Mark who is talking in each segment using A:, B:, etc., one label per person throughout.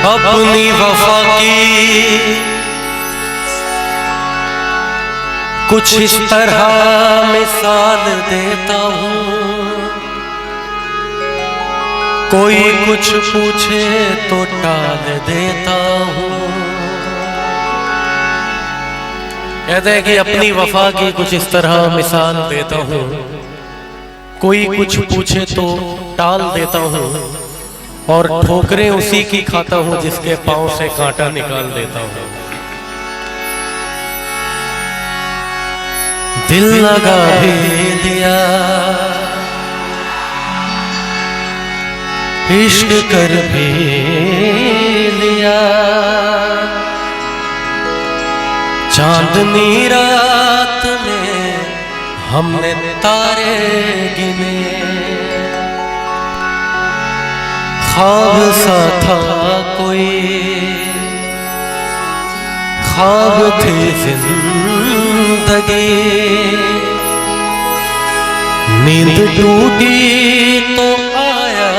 A: अपनी वफा की कुछ इस तरह मिसाल देता हूँ, कोई कुछ पूछे तो टाल देता हूँ। कहते हैं कि अपनी वफा की कुछ इस तरह मिसाल देता हूँ, कोई कुछ पूछे तो टाल देता हूँ, और ठोकरें उसी की खाता हूँ जिसके पांव से कांटा निकाल देता हूँ। दिल लगा भी दिया, इश्क कर भी लिया, चांदनी रात में हमने तारे गिने, ख्वाब सा था कोई, ख्वाब थी जिंदगी, नींद टूटी तो आया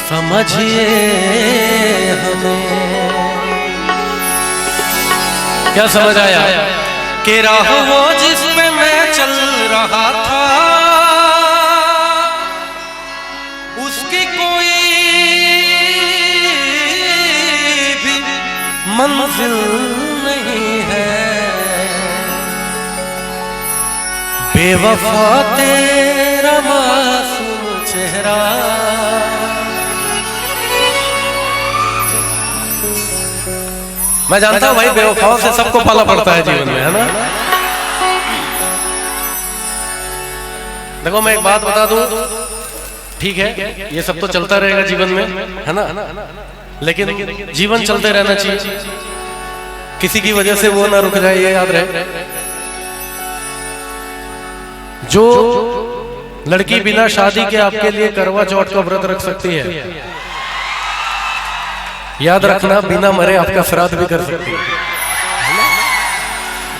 A: समझिए हमें। क्या समझ आया? कि राह वो जिसमें मैं चल रहा था, उसकी कोई भी मंजिल नहीं है। बेवफा तेरा मासूम चेहरा, मैं जानता हूं भाई बेवफाओं से सबको पाला पड़ता है जीवन में, है ना। देखो मैं एक बात बता दूं, ठीक है ये सब तो चलता रहेगा जीवन में, है ना, लेकिन जीवन चलते रहना चाहिए, किसी की वजह से वो ना रुक जाए, ये याद रहे। जो लड़की बिना शादी के आपके लिए करवा चौथ का व्रत रख सकती है, याद रखना बिना मरे आपका श्राद्ध भी कर सकती है,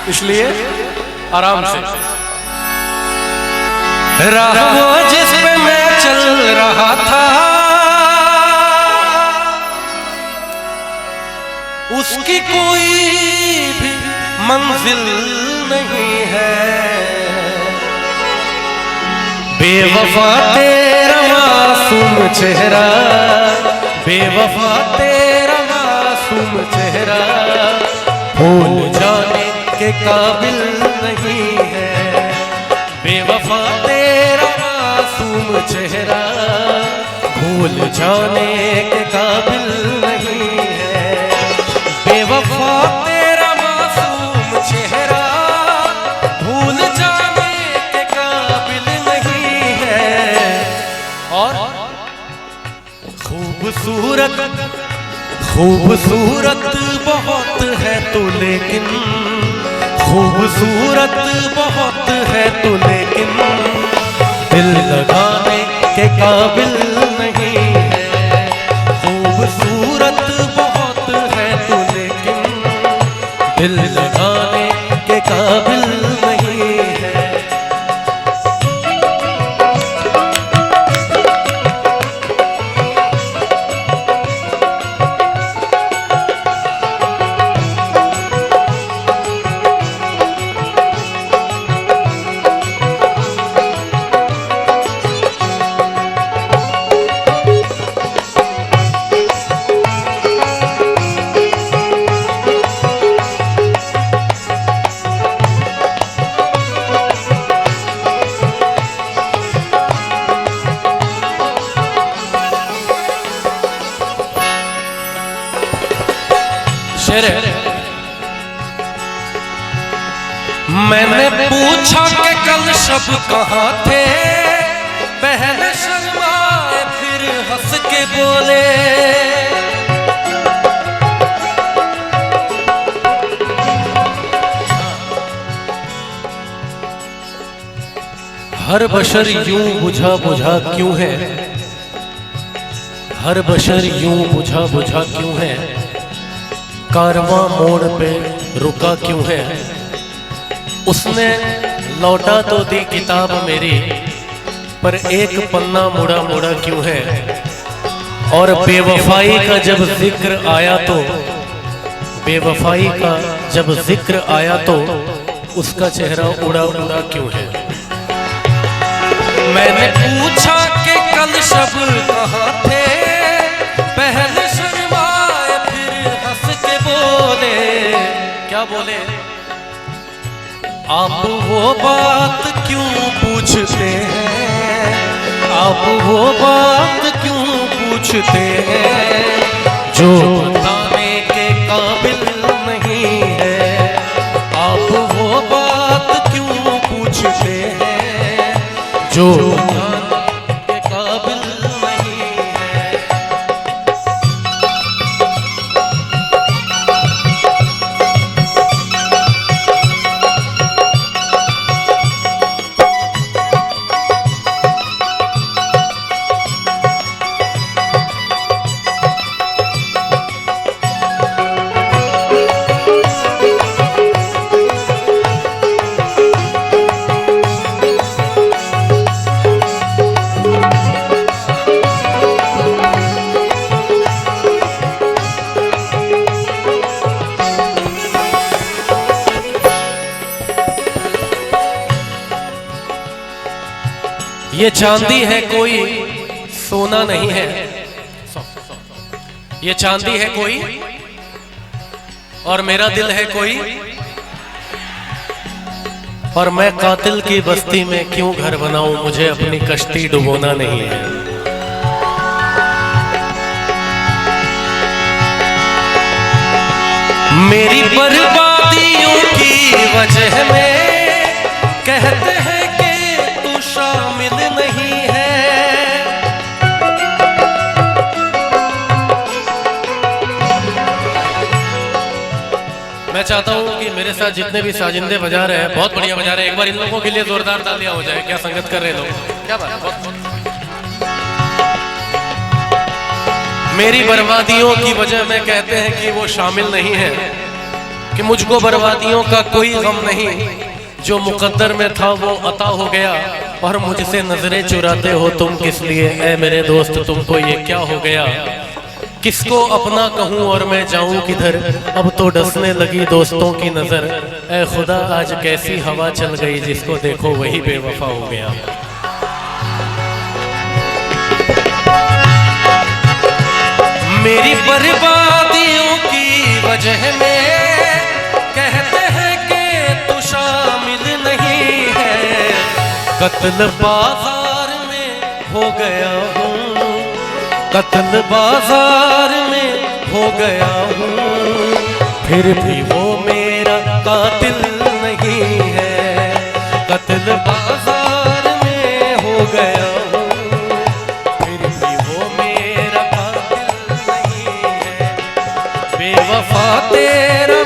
A: इसलिए आराम से। राह वो जिस पे मैं चल रहा था, उसकी कोई भी मंजिल नहीं है। बेवफा तेरा मासूम चेहरा, बेवफा तेरा मासूम चेहरा, भूल जाने के काबिल नहीं है। बेवफा तेरा मासूम चेहरा, भूल जाने के काबिल नहीं है। बेवफा तेरा मासूम चेहरा, भूल जाने के काबिल नहीं है। और खूबसूरत खूबसूरत बहुत है तू, लेकिन खूबसूरत बहुत है तू, लेकिन दिल लगाने के काबिल नहीं है। खूबसूरत बहुत है तू, लेकिन दिल लगाने के काबिल नहीं है। मैंने पूछा कि कल शब कहाँ थे, बहन शर्माए फिर हंस के बोले, हर बशर यूं बुझा बुझा क्यों है, हर बशर यूं बुझा बुझा क्यों है, कारवां मोड़ पे रुका क्यों है। उसने लौटा तो दी किताब मेरी, पर एक पन्ना मुड़ा मुड़ा क्यों है। और बेवफाई का जब जिक्र आया तो, बेवफाई का जब जिक्र आया तो उसका चेहरा उड़ा उड़ा क्यों है।
B: मैंने पूछा कि कल शब कहाँ थे, पहले शर्माए फिर हंस के बोले।
A: क्या बोले?
B: आप वो बात क्यों पूछते हैं, आप वो बात क्यों पूछते हैं जो बताने के काबिल नहीं है। आप वो बात क्यों पूछते हैं जो बताने के काबिल नहीं है।
A: ये चांदी है कोई सोना नहीं है, ये चांदी है कोई और मेरा दिल है कोई, और मैं कातिल की बस्ती में क्यों घर बनाऊं, मुझे अपनी कश्ती डुबोना नहीं है।
B: मेरी बर्बादियों की वजह में कहते हैं शामिल नहीं है।
A: मैं चाहता हूं कि मेरे साथ जितने भी साजिंदे बजा रहे हैं, बहुत बढ़िया बजा रहे हैं, एक बार इन लोगों के लिए जोरदार तालियां हो जाए। क्या संगत कर रहे लोग, क्या बात है। मेरी बर्बादियों की वजह में कहते हैं कि वो शामिल नहीं है, कि मुझको बर्बादियों का कोई गम नहीं, जो मुकद्दर में था वो अता हो गया और मुझसे नजरें चुराते हो तुम किस लिए। ऐ मेरे दोस्त तुमको ये क्या हो गया, किसको अपना कहूँ और मैं जाऊं किधर, अब तो डसने लगी दोस्तों की नजर। ऐ खुदा आज कैसी हवा चल गई, जिसको देखो वही बेवफा हो गया।
B: मेरी बर्बादियों की वजह में कहते हैं कि तू शामिल नहीं है। कत्ल बाजार में हो गया हूँ, कत्ल बाजार में हो गया हूँ, फिर भी वो मेरा कातिल नहीं है। कत्ल बाजार में हो गया हूँ, फिर भी वो मेरा कातिल नहीं है। बेवफा तेरा